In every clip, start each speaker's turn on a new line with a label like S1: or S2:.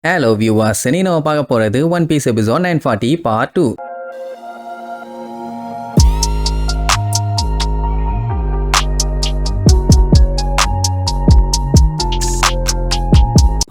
S1: Hello viewers, இன்னைக்கு நம்ம பார்க்க போறது one piece episode 940 part 2.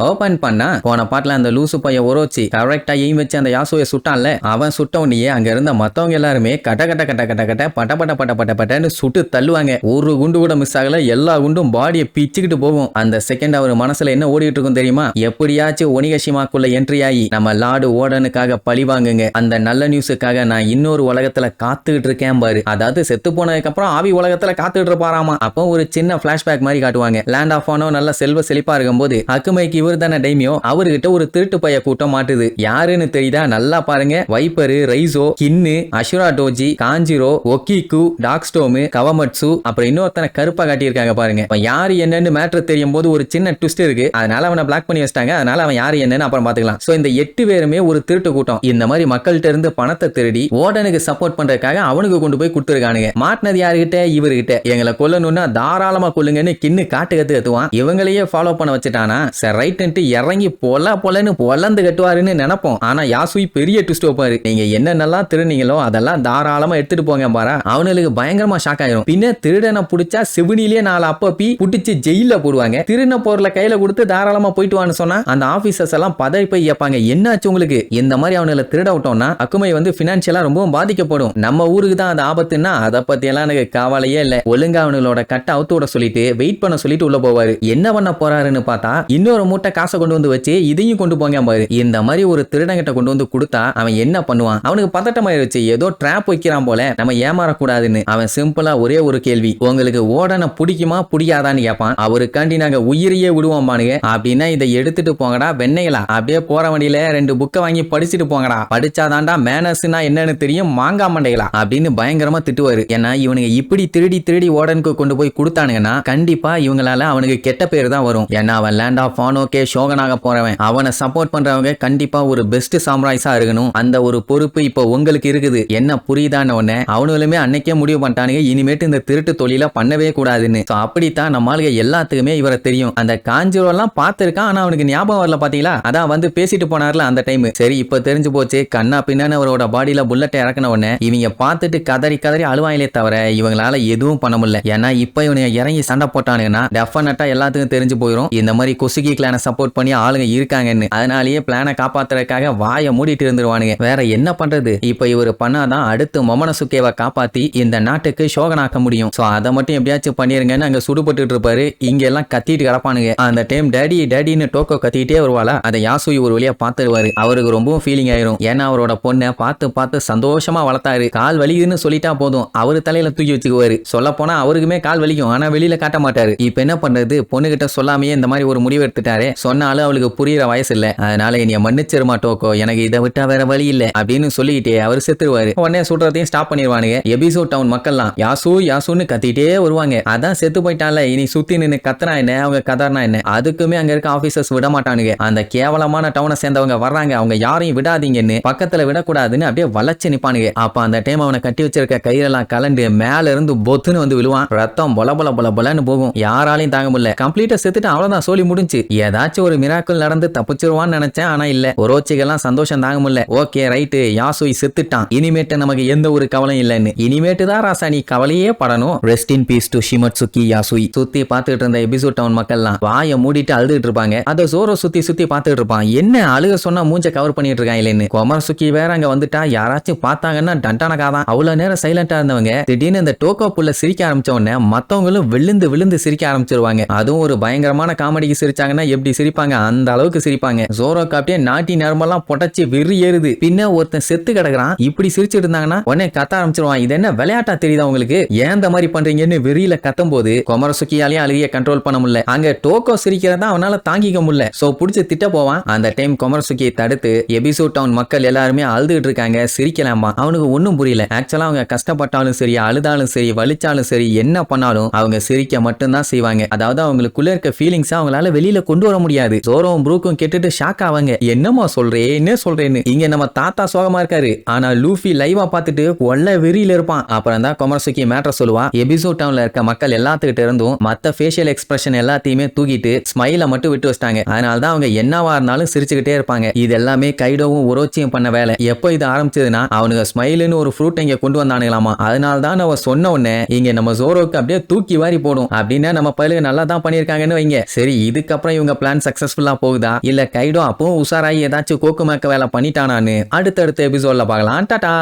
S1: Open பண்ணா போன பாட்டுல அந்த லூசு பைய உரோச்சி கரெக்டா எய்ம் வச்சு அந்த யாசுவை சுட்டான்ல, அவன் சுட்ட உடனே அங்க இருந்த மத்தவங்க எல்லாருமே கட்ட கட்ட கட்ட கட்ட கட்ட பட்ட பட்ட பட்ட பட்ட பட்டன்னு சுட்டு தள்ளுவாங்க. ஒரு குண்டு கூட மிஸ் ஆகல, எல்லா குண்டும் பாடியை பிச்சுக்கிட்டு போகும். அந்த செகண்ட் அவர் மனசுல என்ன ஓடிட்டு இருக்கும் தெரியுமா? எப்படியாச்சும் ஒனிகஷிமாக்குள்ள என்ட்ரி ஆகி நம்ம லார்டு ஓடனுக்காக பழி வாங்குங்க, அந்த நல்ல நியூஸுக்காக நான் இன்னொரு உலகத்துல காத்துக்கிட்டு இருக்கேன் பாரு. அதாவது செத்து போனதுக்கு அப்புறம் ஆவி உலகத்துல காத்துக்கிட்டு இருப்பாராமா. அப்போ ஒரு சின்ன பிளாஷ்பேக் மாதிரி காட்டுவாங்க. லேண்ட் ஆஃப் ஆனோ நல்ல செல்வ செழிப்பா இருக்கும் போது அக்குமைக்கு இவர் தானே டைமியோ, அவர்கிட்ட ஒரு திருட்டு பைய கூட்டம் மாட்டுது. யாருன்னு தெரியுதா? நல்லா பாருங்க. வைப்பரு, ரைசோ, கின்னு, அஷுரா டோஜி, காஞ்சிரோ, ஒக்கிக்கு, டாக்ஸ்டோமு, கவமட்சு, அப்புறம் இன்னொருத்தனை கருப்பா காட்டியிருக்காங்க பாருங்க. யாரு என்னன்னு மேட்டர் தெரியும் போது ஒரு சின்ன ட்விஸ்ட் இருக்கு. அதனால அவனை பிளாக் பண்ணி வச்சிட்டாங்க. அதனால அவன் யாரு என்னன்னு அப்புறம் பாத்துக்கலாம். சோ இந்த 8 பேருமே ஒரு திருட்டு கூட்டம். இந்த மாதிரி மக்கள்கிட்ட இருந்து பணத்தை திருடி ஓடனுக்கு சப்போர்ட் பண்றதுக்காக அவனுக்கு கொண்டு போய் கொடுத்துருக்கானுங்க. மாட்டினது யாருகிட்ட? இவர்கிட்ட. எங்களை கொல்லணும்னா தாராளமா கொல்லுங்கன்னு கின்னு காட்டு கத்துவான். இவங்களையே ஃபாலோ பண்ண வச்சுட்டானா சரி ரைட் இறங்கி பொலன்னு பொலந்து கட்டுவாருன்னு நினைப்போம். ஆனா யாசுய் பெரிய ட்விஸ்ட் வைப்பாரு. நீங்க என்னென்னலாம் திருநீங்களோ அதெல்லாம் தாராளமா எடுத்துட்டு போங்க பாரா. அவனுக்கு பயங்கரமா ஷாக் ஆயிரும். பின்ன திருடனை புடிச்சா சிவனிலேயே 4 அப்பப்பி புடிச்சு ஜெயில போடுவாங்க. திருந பொருளை கையில கொடுத்து தாராளமா போயிட்டு வான்னு சொன்னா அந்த ஆபீசர்ஸ் எல்லாம் பதறி போய் கேட்பாங்க, என்னாச்சு உங்களுக்கு? இந்த மாதிரி அவனுல திருட விட்டோம்னா அக்குமை வந்து பினான்சியலா ரொம்பவும் பாதிக்கப்படும். நம்ம ஊருக்கு தான் அது ஆபத்துன்னா அதை பத்தி எல்லாம் எனக்கு கவலையே இல்ல. ஒழுங்கா அவனோட கட்ட அவுத்து விட சொல்லிட்டு வெயிட் பண்ண சொல்லிட்டு உள்ள போவாரு. என்ன பண்ண போறாருன்னு பார்த்தா இன்னொரு மூட்டை காசை கொண்டு வந்து வச்சு இதையும் கொண்டு போங்க பாரு. இந்த மாதிரி ஒரு திருடங்கிட்ட கொண்டு வந்து கொடுத்தா அவன் என்ன பண்ணுவான்? அவனுக்கு பதட்டமாயிருச்சு. ஏதோ ட்ராப் வைக்கிறான் போல, நம்ம ஏமாறக்கூடாதுன்னு. அவன் சிம்பிளா ஒரே ஒரு கேள்வி, உங்களுக்கு ஓடனை பிடிக்குமா பிடிக்காதான்னு கேட்பான். அவருக்காண்டி நாங்க உயிரையே விடுவோம் பானுங்க. அப்படின்னா இதை எடுத்துட்டு போங்கடா வெண்ணைகளா. அப்படியே போற வண்டியில 2 புக்கை வாங்கி படிச்சுட்டு போங்கடா. படிச்சாதான்டா மேனஸ்னா என்னன்னு தெரியும் மாங்கா மண்டைகளா அப்படின்னு பயங்கரமா திட்டுவாரு. ஏன்னா இவனுங்க இப்படி திருடி திருடி ஓடனுக்கு கொண்டு போய் கொடுத்தானுங்கன்னா கண்டிப்பா இவங்களால அவனுக்கு கெட்ட பேர் தான் வரும். ஏன்னா அவன் லேண்ட் ஆஃப் ஆனோக்கே ஷோகனாக போறவன். அவனை சப்போர்ட் பண்றவங்க கண்டிப்பா ஒரு பெஸ்ட் சாம்ராய்ஸா இருக்கணும். அந்த ஒரு பொறுப்பு இப்போ உங்களுக்கு இருக்குது. என்ன புரியுதான உடனே அவனுமே அன்னைக்கே முடிவு பண்ணிட்டானுங்க, இனிமேட்டு இந்த திருட்டு தொழில பண்ணவே கூடாதுன்னு. அப்படித்தான் நம்ம ஆளுங்க எல்லாத்துக்குமே இவரை தெரியும். அந்த காஞ்சிரோ எல்லாம் பார்த்திருக்கான், ஆனா அவனுக்கு ஞாபகம் வரல. பாத்தீங்களா? அதான் வந்து பேசிட்டு போனார்ல அந்த டைம். சரி இப்ப தெரிஞ்சு போச்சு. கண்ணா பின்னான்னு அவரோட பாடியில புல்லட்டை இறக்கின உடனே இவங்க பார்த்துட்டு கதறி கதறி அழுவாயிலே தவிர இவங்களால எதுவும் பண்ண முடியல. ஏன்னா இப்ப இவனை இறங்கி சண்டை போட்டானுங்கன்னா டெஃபினட்டா எல்லாத்துக்கும் தெரிஞ்சு போயிடும் இந்த மாதிரி கொசுகி கிளான சப்போர்ட் பண்ணி ஆளுங்க இருக்காங்கன்னு. அதனாலேயே பிளானை காப்பாத்துறதுக்காக வாயை மூடிட்டு இருந்துருவானுங்க. வேற என்ன பண்றது? இப்ப இவர் பண்ணாதான் அடுத்து மொமனசுகேவை காப்பாத்தி இந்த நாட்டுக்கு ஷோகனாக்க முடியும். சோ அதை மட்டும் எப்படியாச்சும் பண்ணிருங்கன்னு அங்க சுடுபட்டு இருப்பாரு. இங்க எல்லாம் கத்திட்டு கிடப்பானுங்க. அந்த டைம் டேடி டேடின்னு டோக்கோ கத்திட்டே வருவாளா, அதை யாசுய் ஒரு வழியா பாத்துருவாரு. அவருக்கு ரொம்பவும் ஃபீலிங் ஆயிரும். ஏன்னா அவரோட பொண்ணை பார்த்து பார்த்து சந்தோஷமா வளர்த்தாரு. கால் வலிக்குதுன்னு சொல்லிட்டா போதும் அவரு தலையில தூக்கி வச்சுக்குவாரு. சொல்ல போனா அவருக்குமே கால் வலிக்கும், ஆனா வெளியில காட்ட மாட்டாரு. இப்ப என்ன பண்றது? பொண்ணுகிட்ட சொல்லாமையே இந்த மாதிரி ஒரு முடிவு எடுத்துட்டாரு. சொன்னாலும் அவளுக்கு புரியுற வயசு இல்ல. அதனால என்னைய மன்னிச்சிருமா டோக்கோ, எனக்கு இதை விட்டா வேற வழி இல்ல அப்படின்னு சொல்லிக்கிட்டே அவர் செத்துருவாரு. உடனே சுடுறதையும் ஸ்டாப் பண்ணிடுவானுங்க. எபிசோட் டவுன் மக்கள்லாம் யாசு யாசுன்னு கத்திட்டே வருவாங்க. அதான் செத்து போயிட்டான்ல, இனி சுத்தி நின்று கத்துனா என்ன, அவங்க கதர்னா என்ன? அதுக்குமே அங்க இருக்க ஆபீசர்ஸ் விட மாட்டானுங்க. அந்த கேவலமான டவுனை சேர்ந்தவங்க வர்றாங்க, அவங்க யாரையும் விடாதீங்கன்னு, பக்கத்துல விடக்கூடாதுன்னு அப்படியே வளைச்சு நிப்பானுங்க. அப்ப அந்த டைம் அவனை கட்டி வச்சிருக்க கயிறெல்லாம் கலண்டு மேல இருந்து பொத்துன்னு வந்து விழுவான். ரத்தம் பொல பொல பொல பொலன்னு போகும். யாராலையும் தாங்க முடியல. கம்ப்ளீட்டா செத்துட்டு அவ்வளவுதான், சொல்லி முடிஞ்சு. ஏதாச்சும் ஒரு மிராக்கிள் நடந்து தப்பிச்சிருவான்னு நினைச்சேன், ஆனா இல்ல. ஒரோச்சிகெல்லாம் சந்தோஷம் தாங்க முடியல. ஓகே ரைட்டு, யாசுய் செத்துட்டான், இனிமேட்டு நமக்கு எந்த ஒரு கவலையும் இல்லைன்னு. இனிமேட்டு தான் ராசா நீ கவலையே படணும். Rest in peace to Shimatsuki Yasui. சுத்தி பார்த்துட்டு இருந்த எபிசோட் டவுன் மக்கள்லாம் வாயை மூடிட்டு அழுதுட்டு இருப்பாங்க. அதை ஜோரோ சுத்தி சுத்தி பார்த்துட்டு இருப்பான். என்ன அழுக சொன்னா மூஞ்ச கவர் பண்ணிட்டு இருக்கான் இல்லைன்னு. கொமரசுக்கி வேற அங்க வந்துட்டா யாராச்சும் பார்த்தாங்கன்னா டண்டானகாதான். அவ்வளவு நேரம் சைலண்டா இருந்தவங்க திடீர்னு இந்த டோக்கோ புள்ள சிரிக்க ஆரம்பிச்ச உடனே மத்தவங்களும் விழுந்து விழுந்து சிரிக்க ஆரம்பிச்சிருவாங்க. அதுவும் ஒரு பயங்கரமான காமெடிக்கு சிரிச்சாங்கன்னா எப்படி சிரிப்பாங்க அந்த அளவுக்கு சிரிப்பாங்க. ஜோரோ காப்பியே நாட்டி நரம்பெல்லாம் பொட்டச்சு வெறி ஏறுது. பின்ன ஒருத்தன் செத்து கிடக்குறான். இப்படி சிரிச்சிட்டு இருந்தாங்கன்னா உடனே கத்த ஆரம்பிச்சிருவான். இது என்ன விளையாட்டா தெரியுதா உங்களுக்கு? ஏன் இந்த மாதிரி பண்றீங்கன்னு வெறியில கத்தும் போது கொமரசுக்கியாலையும் அழுகிய கண்ட்ரோல் பண்ண முடியல. அங்க டோக்கோ சிரிக்கிறதா அவனால தாங்கிக்க முடியல. சோ புடிச்சு திட்ட போவான். அந்த டைம் கொமரசுக்கியை தடுத்து எபிசோட் டவுன் மக்கள் எல்லாருமே அழுதுட்டு இருக்காங்க, சிரிக்கலாமா. அவனுக்கு ஒன்னும் புரியல. ஆக்சுவலா அவங்க கஷ்டப்பட்டாலும் சரி, அழுதாலும் சரி, வலிச்சாலும் சரி, என்ன பண்ணாலும் அவங்க சிரிக்க மட்டும்தான் செய்வாங்க. அதாவது அவங்களுக்குள்ள இருக்க ஃபீலிங்ஸ் அவங்களால வெளியில கொண்டு வர முடியாது. ஜோரோவும் ப்ரூக்கும் கேட்டுட்டு ஷாக் ஆவாங்க. என்னமா சொல்றேன்னு. இங்க நம்ம தாத்தா சோகமா இருக்காரு. ஆனா லூஃபி லைவா பார்த்துட்டு கொல்ல வெறியில இருப்பான். அப்புறம் தான் கொமரசுக்கி மேட்டர் சொல்லுவா. எபிசோ டவுன்ல இருக்க மக்கள் எல்லாத்துக்கிட்ட இருந்தும் மத்த ஃபேஷியல் எக்ஸ்பிரஷன் எல்லாத்தையுமே தூக்கிட்டு ஸ்மைல மட்டும் விட்டு வச்சிட்டாங்க. அதனால தான் அவங்க என்னவா இருந்தாலும் சிரிச்சுக்கிட்டே இருப்பாங்க. இது எல்லாமே கைடோவும் உரோச்சியும் பண்ண வேலை. எப்போ இது ஆரம்பிச்சதுன்னா அவனுங்க ஸ்மைல்னு ஒரு ஃப்ரூட் இங்க கொண்டு வந்தானுங்களாமா. அதனால தான் அவ சொன்ன உடனே இங்க நம்ம ஜோரோக்கு அப்படியே தூக்கி வாரி போடும். அப்படின்னா நம்ம பயிலுக்கு நல்லா தான் பண்ணியிருக்காங்கன்னு வைங்க. சரி, இதுக்கப்புறம் இவங்க பிளான் சக்சஸ்ஃபுல்லா போகுதா இல்ல கைடோ அப்பவும் உஷாராயி ஏதாச்சும் கோக்கு மேக்க வேலை பண்ணிட்டானான்னு அடுத்தடுத்த எபிசோட்ல பார்க்கலாம். டாடா.